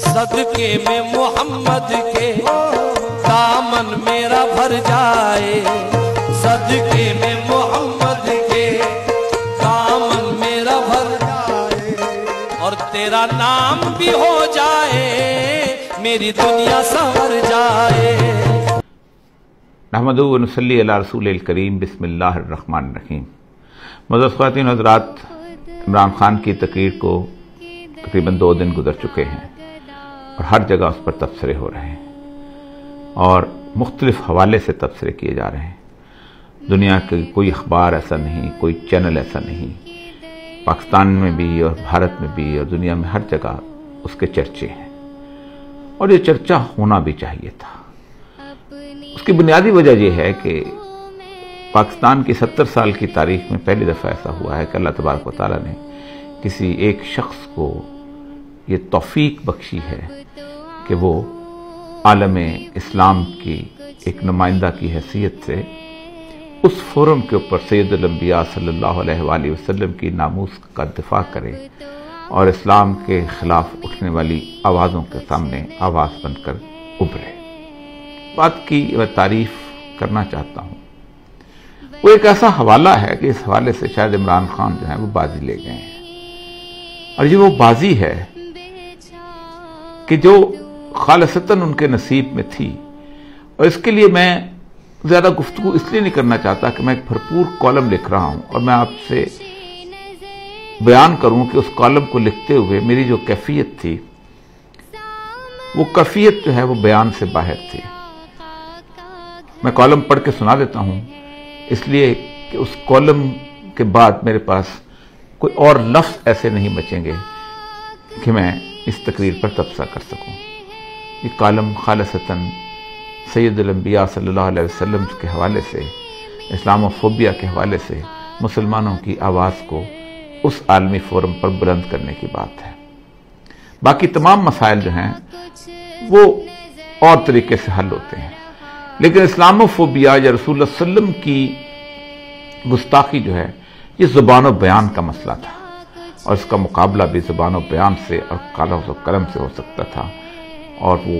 صدقے میں محمد کے دامن میرا بھر جائے، صدقے میں محمد کے دامن میرا بھر جائے، اور تیرا نام بھی ہو جائے، میری دنیا سنور جائے۔ نحمدہ و نصلی علی رسول الکریم، بسم اللہ الرحمن الرحیم۔ معزز خواتین و حضرات، عمران خان کی تقریر کو تقریباً 2 دن گزر چکے ہیں اور ہر جگہ اس پر تبصرے ہو رہے ہیں اور مختلف حوالے سے تبصرے کیے جا رہے ہیں۔ دنیا کے کوئی اخبار ایسا نہیں، کوئی چینل ایسا نہیں، پاکستان میں بھی اور بھارت میں بھی اور دنیا میں ہر جگہ اس کے چرچے ہیں، اور یہ چرچا ہونا بھی چاہیے تھا۔ اس کی بنیادی وجہ یہ ہے کہ پاکستان کی 70 سال کی تاریخ میں پہلی دفعہ ایسا ہوا ہے کہ اللہ تبارک و تعالیٰ نے کسی ایک شخص کو یہ توفیق بخشی ہے کہ وہ عالم اسلام کی ایک نمائندہ کی حیثیت سے اس فورم کے اوپر سید الانبیاء صلی اللہ علیہ وآلہ وسلم کی ناموس کا دفاع کرے اور اسلام کے خلاف اٹھنے والی آوازوں کے سامنے آواز بن کر ابھرے۔ بات کی میں تعریف کرنا چاہتا ہوں، وہ ایک ایسا حوالہ ہے کہ اس حوالے سے شاید عمران خان جو ہیں وہ بازی لے گئے ہیں، اور یہ وہ بازی ہے کہ جو خالصتاً ان کے نصیب میں تھی، اور اس کے لیے میں زیادہ گفتگو اس لیے نہیں کرنا چاہتا کہ میں ایک بھرپور کالم لکھ رہا ہوں اور میں آپ سے بیان کروں کہ اس کالم کو لکھتے ہوئے میری جو کیفیت تھی وہ کیفیت جو ہے وہ بیان سے باہر تھی۔ میں کالم پڑھ کے سنا دیتا ہوں اس لیے کہ اس کالم کے بعد میرے پاس کوئی اور لفظ ایسے نہیں بچیں گے کہ میں اس تقریر پر تبصرہ کر سکوں۔ یہ کالم خالصتاً سید الانبیاء صلی اللہ علیہ وسلم کے حوالے سے، اسلام و فوبیا کے حوالے سے مسلمانوں کی آواز کو اس عالمی فورم پر بلند کرنے کی بات ہے۔ باقی تمام مسائل جو ہیں وہ اور طریقے سے حل ہوتے ہیں، لیکن اسلام و فوبیا یا رسول اللہ صلی اللہ علیہ وسلم کی گستاخی جو ہے یہ زبان و بیان کا مسئلہ تھا، اور اس کا مقابلہ بھی زبان و بیان سے اور کاغذ و قلم سے ہو سکتا تھا، اور وہ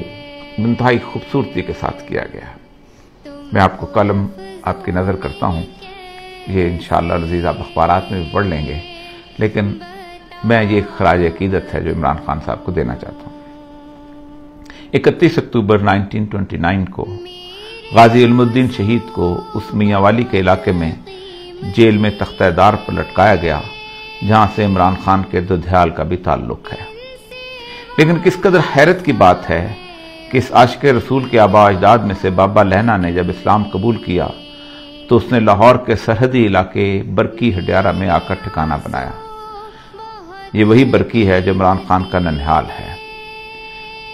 انتہائی خوبصورتی کے ساتھ کیا گیا ہے۔ میں آپ کو کالم آپ کی نظر کرتا ہوں، یہ انشاءاللہ عزیز آپ اخبارات میں بھی پڑھ لیں گے، لیکن میں یہ خراج عقیدت ہے جو عمران خان صاحب کو دینا چاہتا ہوں۔ 31 اکتوبر 1929 کو غازی علم الدین شہید کو اس میاں والی کے علاقے میں جیل میں تختہ دار پر لٹکایا گیا، جہاں سے عمران خان کے دودھیال کا بھی تعلق ہے۔ لیکن کس قدر حیرت کی بات ہے کہ اس عاشق رسول کے آباء اجداد میں سے بابا لہنا نے جب اسلام قبول کیا تو اس نے لاہور کے سرحدی علاقے برکی ہڈیارہ میں آ کر ٹھکانہ بنایا۔ یہ وہی برکی ہے جو عمران خان کا ننہال ہے۔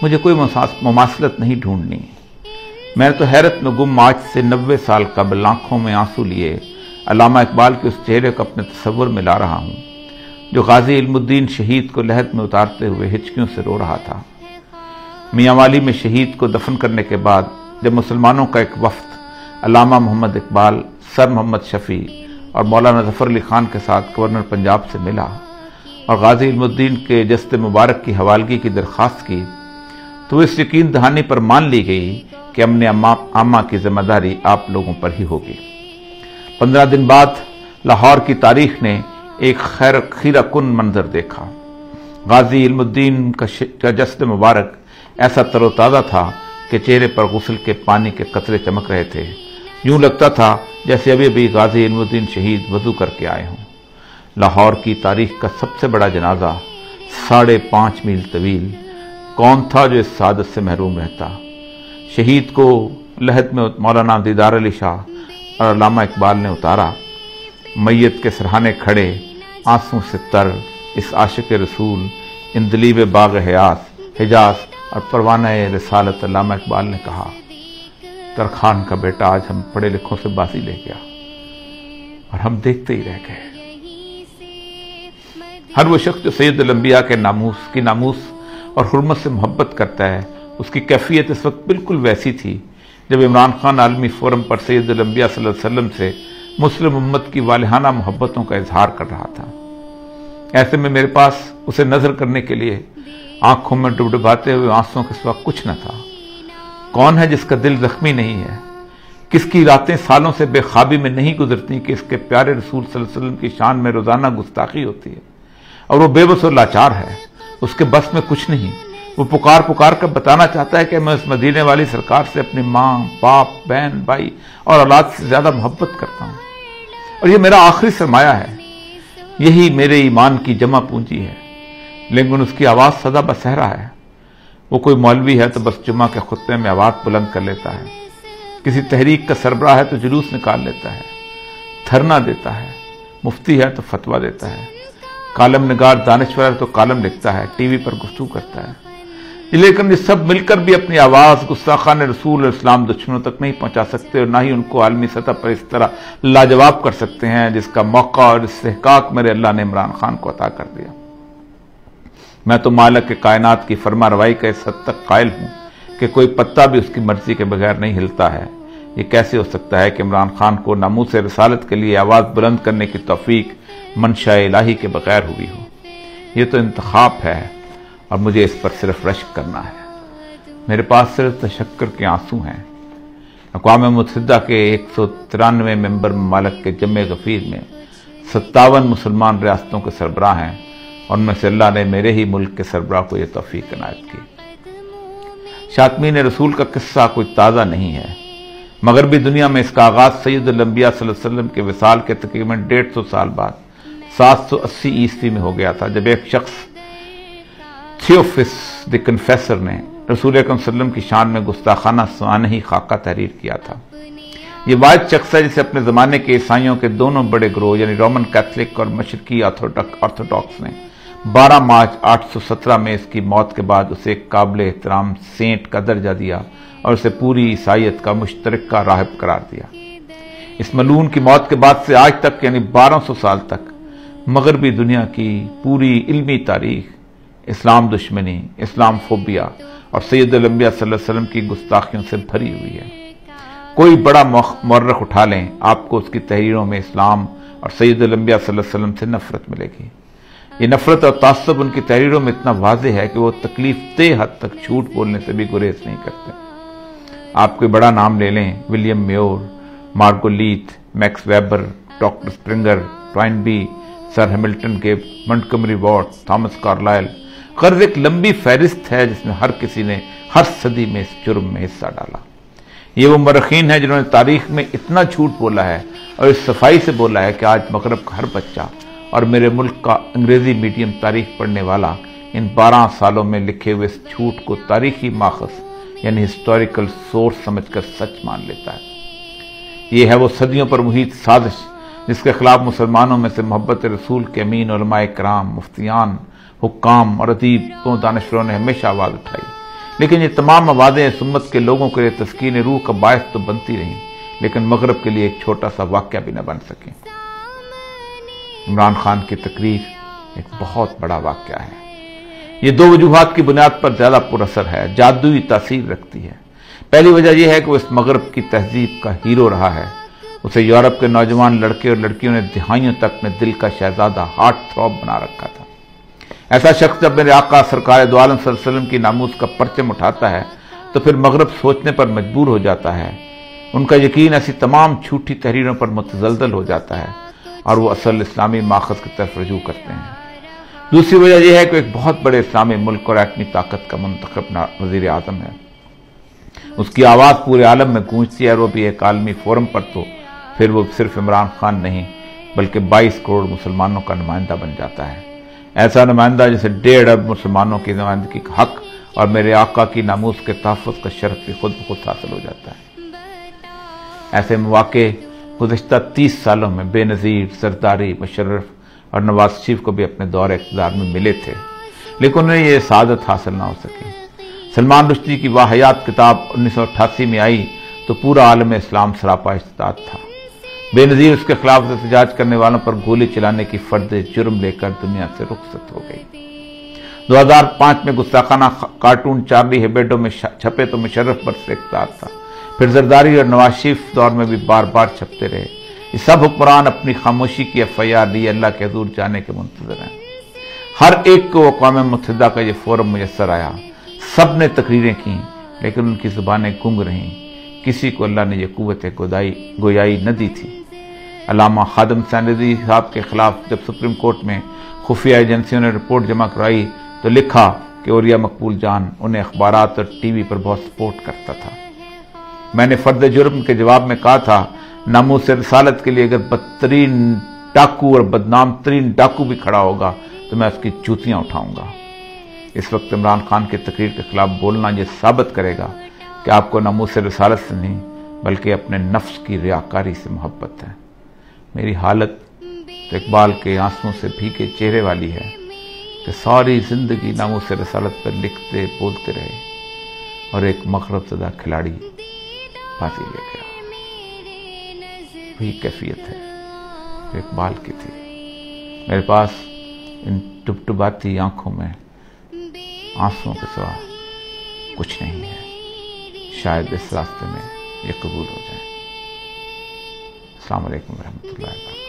مجھے کوئی مماثلت نہیں ڈھونڈنی، میں تو حیرت میں گم آج سے 90 سال قبل آنکھوں میں آنسو لیے علامہ اقبال کے اس چہرے کو اپنے تصور میں لا رہا ہوں جو غازی علم الدین شہید کو لحد میں اتارتے ہوئے ہچکیوں سے رو رہا تھا۔ میاں والی میں شہید کو دفن کرنے کے بعد جب مسلمانوں کا ایک وفد علامہ محمد اقبال، سر محمد شفیع اور مولانا ظفر علی خان کے ساتھ گورنر پنجاب سے ملا اور غازی علم الدین کے جسد مبارک کی حوالگی کی درخواست کی، تو اس یقین دہانی پر مان لی گئی کہ امن عامہ کی ذمہ داری آپ لوگوں پر ہی ہوگی۔ 15 دن بعد لاہور کی تاریخ نے ایک خیرہ کن منظر دیکھا۔ غازی علم الدین کا جسد مبارک ایسا تر و تازہ تھا کہ چہرے پر غسل کے پانی کے قطرے چمک رہے تھے، یوں لگتا تھا جیسے ابھی ابھی غازی علم الدین شہید وضو کر کے آئے ہوں۔ لاہور کی تاریخ کا سب سے بڑا جنازہ 5.5 میل طویل، کون تھا جو اس سعادت سے محروم رہتا؟ شہید کو لحد میں مولانا دیدار علی شاہ اور علامہ اقبال نے اتارا۔ میت کے سرہانے کھڑے آنسوں سے تر اس عاشق رسول اندلیب باغ حجاز اور پروانہ رسالت علامہ اقبال نے کہا، ترخان کا بیٹا آج ہم پڑھے لکھوں سے بازی لے گیا اور ہم دیکھتے ہی رہ گئے۔ ہر وہ شخص جو سید الانبیاء کے ناموس اور حرمت سے محبت کرتا ہے، اس کی کیفیت اس وقت بالکل ویسی تھی جب عمران خان عالمی فورم پر سید الانبیاء صلی اللہ علیہ وسلم سے مسلم امت کی والہانہ محبتوں کا اظہار کر رہا تھا۔ ایسے میں میرے پاس اسے نظر کرنے کے لیے आंखों में डुबडुबाते हुए आंसुओं के सिवा कुछ न था। कौन है जिसका दिल जख्मी नहीं है? किसकी रातें सालों से बेख्वाबी में नहीं गुजरती कि इसके प्यारे रसूल सल्लल्लाहु अलैहि वसल्लम की शान में रोजाना गुस्ताखी होती है और वो बेबस और लाचार है, उसके बस में कुछ नहीं। वो पुकार पुकार कर बताना चाहता है कि मैं उस मदीने वाली सरकार से अपनी माँ, बाप, बहन, भाई और औलाद से ज्यादा मोहब्बत करता हूँ और ये मेरा आखिरी सरमाया है, यही मेरे ईमान की जमा पूंजी है। लेकिन उसकी आवाज सदा बसहरा है। वो कोई मौलवी है तो बस जुम्मा के खुतबे में आवाज बुलंद कर लेता है, किसी तहरीक का सरबराह है तो जुलूस निकाल लेता है, धरना देता है, मुफ्ती है तो फतवा देता है, कालम निगार दानिश्वर है तो कालम लिखता है, टीवी पर गुफ्तगू करता है। लेकिन ये सब मिलकर भी अपनी आवाज गुस्ताखान रसूल और इस्लाम दुश्मनों तक नहीं पहुंचा सकते और ना ही उनको आलमी सतह पर इस तरह लाजवाब कर सकते हैं जिसका मौका और इस्तेहकाक मेरे अल्लाह ने इमरान खान को अता कर दिया। मैं तो मालिक के कायनात की फरमा रवाई का इस हद तक कायल हूं कि कोई पत्ता भी उसकी मर्जी के बगैर नहीं हिलता है। ये कैसे हो सकता है कि इमरान खान को नामूस रिसालत के लिए आवाज बुलंद करने की तौफीक मंशा इलाही के बगैर हुई हो? ये तो इंतखाब है और मुझे इस पर सिर्फ रश्क करना है। मेरे पास सिर्फ तशक्कर के आंसू हैं। अक़वाम मुत्तहिदा के 193 मेंबर ममालिक के जमे गफीर में 57 मुसलमान रियासतों के सरबराह हैं और उनमें से अल्लाह ने मेरे ही मुल्क के सरबराह को यह तौफीक इनायत की। शातमीन रसूल का किस्सा कोई ताज़ा नहीं है। मगरबी दुनिया में इसका आगाज सैयदुल अंबिया सल्लल्लाहु अलैहि वसल्लम के विसाल के तकरीबन 150 साल बाद 780 ईस्वी में हो गया था, जब एक शख्स थियोफिस द कन्फेसर ने रसूल अकरम सल्लल्लाहु की शान में गुस्ताखाना स्वानही खाका तहरीर किया था। ये वाहिद शख्स है जिसे अपने ज़माने के ईसाइयों के दोनों बड़े ग्रोह यानी रोमन कैथलिक और मशरकी ऑर्थोडॉक्स ने 12 मार्च 817 में इसकी मौत के बाद उसे एक काबिल एहतराम सेंट का दर्जा दिया और उसे पूरी ईसाइयत का मुश्तरका राहिब करार दिया। इस मलून की मौत के बाद से आज तक यानी 1200 साल तक मगरबी दुनिया की पूरी इल्मी तारीख इस्लाम दुश्मनी, इस्लाम फोबिया और सैयदुल अंबिया सल्लल्लाहु अलैहि वसल्लम की गुस्ताखियों से भरी हुई है। कोई बड़ा मौर्रख उठा लें, आपको उसकी तहरीरों में इस्लाम और सैयदुल अंबिया सल्लल्लाहु अलैहि वसल्लम से नफरत मिलेगी। ये नफरत और तासुब उनकी तहरीरों में इतना वाज़ेह है कि वो तकलीफ देह हद तक झूठ बोलने से भी गुरेज नहीं करते। आप कोई बड़ा नाम ले लें, William Muir, Margoliouth, Max Weber, doctor Sprenger, Toynbee, sir Hamilton के, मंटगोमरी वॉट, थॉमस कार्लाइल, कर्ज एक लंबी फहरिस्त है जिसमें हर किसी ने हर सदी में इस जुर्म में हिस्सा डाला। ये वो मरखीन है जिन्होंने तारीख में इतना झूठ बोला है और इस सफाई से बोला है कि आज मगरब का हर बच्चा और मेरे मुल्क का अंग्रेजी मीडियम तारीख पढ़ने वाला इन 12 सालों में लिखे हुए इस झूठ को तारीखी माखस यानी हिस्टोरिकल सोर्स समझकर सच मान लेता है। ये है वो सदियों पर मुहित साजिश जिसके खिलाफ मुसलमानों में से मोहब्बत रसूल के अमीन उलमाए कराम, मुफ्तियान, हुक्काम और अदीबों दानिशवरों ने हमेशा आवाज उठाई। लेकिन ये तमाम आवाज़ें इस उम्मत के लोगों के लिए तस्कीन रूह का बायस तो बनती रहीं, लेकिन मगरब के लिए एक छोटा सा वाक़या भी न बन सके। इमरान खान की तकरीर एक बहुत बड़ा वाक़या है। ये 2 वजूहात की बुनियाद पर ज्यादा पुरअसर है, जादुई तासीर रखती है। पहली वजह यह है कि वो इस मगरब की तहजीब का हीरो रहा है। उसे यूरोप के नौजवान लड़के और लड़कियों ने दिहाइयों तक अपने दिल का शहजादा, हार्ट थ्रॉब बना रखा था। ऐसा शख्स जब मेरे आका सरकार दो आलम सल्लल्लाहु अलैहि वसल्लम की नामूस का परचम उठाता है तो फिर मगरब सोचने पर मजबूर हो जाता है। उनका यकीन ऐसी तमाम झूठी तहरीरों पर मुतजलजल हो जाता है और वो असल इस्लामी माखज़ की तरफ रजू करते हैं। दूसरी वजह यह है कि एक बहुत बड़े इस्लामी मुल्क और एटमी ताकत का मुंतखब वज़ीर आज़म है। उसकी आवाज़ पूरे आलम में गूंजती है और वो भी एक आलमी फोरम पर, तो फिर वो सिर्फ इमरान खान नहीं बल्कि 22 करोड़ मुसलमानों का नुमाइंदा बन जाता है। ऐसा नुमाइंदा जिसे 1.5 अरब मुसलमानों की नुमाइंदगी का हक और मेरे आका की नामूस के तहफ़्फ़ुज़ का शरफ भी खुद ब खुद हासिल हो जाता है। ऐसे मौके गुज़िश्ता 30 सालों में बेनज़ीर जरदारी, मुशर्रफ और नवाज शरीफ को भी अपने दौर इक़्तिदार में मिले थे, लेकिन उन्हें यह सादत हासिल ना हो सकी। सलमान रुश्दी की वाहियात किताब 1988 में आई तो पूरा आलम इस्लाम सरापा इस्ताद था। बेनज़ीर उसके खिलाफ एहतजाज करने वालों पर गोली चलाने की फर्द जुर्म लेकर दुनिया से रुखसत हो गई। 2005 में गुस्ताखाना कार्टून चार्ली हेब्डो में छपे तो मुशर्रफ बरसे इक़्तिदार था। फिर जरदारी और नवाज शरीफ दौर में भी बार बार छपते रहे। ये सब हुक्मरान अपनी खामोशी की FIR लिए अल्लाह के हज़ूर जाने के मुंतज़र हैं। ہر ایک کو اقوام متحدہ کا یہ فورم میسر آیا، سب نے تقریریں کی لیکن ان کی زبانیں گنگ رہیں، کسی کو اللہ نے یہ قوت گویائی نہ دی تھی۔ علامہ خادم حسین رضوی صاحب کے خلاف جب سپریم کورٹ میں خفیہ ایجنسیوں نے رپورٹ جمع کرائی تو لکھا کہ اولیاء مقبول جان انہیں اخبارات اور ٹی وی پر بہت سپورٹ کرتا تھا۔ میں نے فرد جرم کے جواب میں کہا تھا، ناموس رسالت کے لیے اگر بدترین ڈاکو اور بدنام ترین ڈاکو بھی کھڑا ہوگا تو میں اس کی جوتیاں اٹھاؤں گا۔ اس وقت عمران خان کی تقریر کے خلاف بولنا یہ ثابت کرے گا کہ آپ کو ناموس رسالت سے نہیں بلکہ اپنے نفس کی ریاکاری سے محبت ہے۔ میری حالت تو اقبال کے آنسوؤں سے بھیگے چہرے والی ہے کہ ساری زندگی ناموس رسالت پر لکھتے بولتے رہے اور ایک مغرب زدہ کھلاڑی بازی لے گیا۔ وہی کیفیت ہے جو اقبال کی تھی۔ میرے پاس ان ٹپٹپاتی آنکھوں میں آنسوؤں کے سوا کچھ نہیں ہے، شاید اس راستے میں یہ قبول ہو جائے۔ السلام علیکم ورحمۃ اللہ وبرکاتہ۔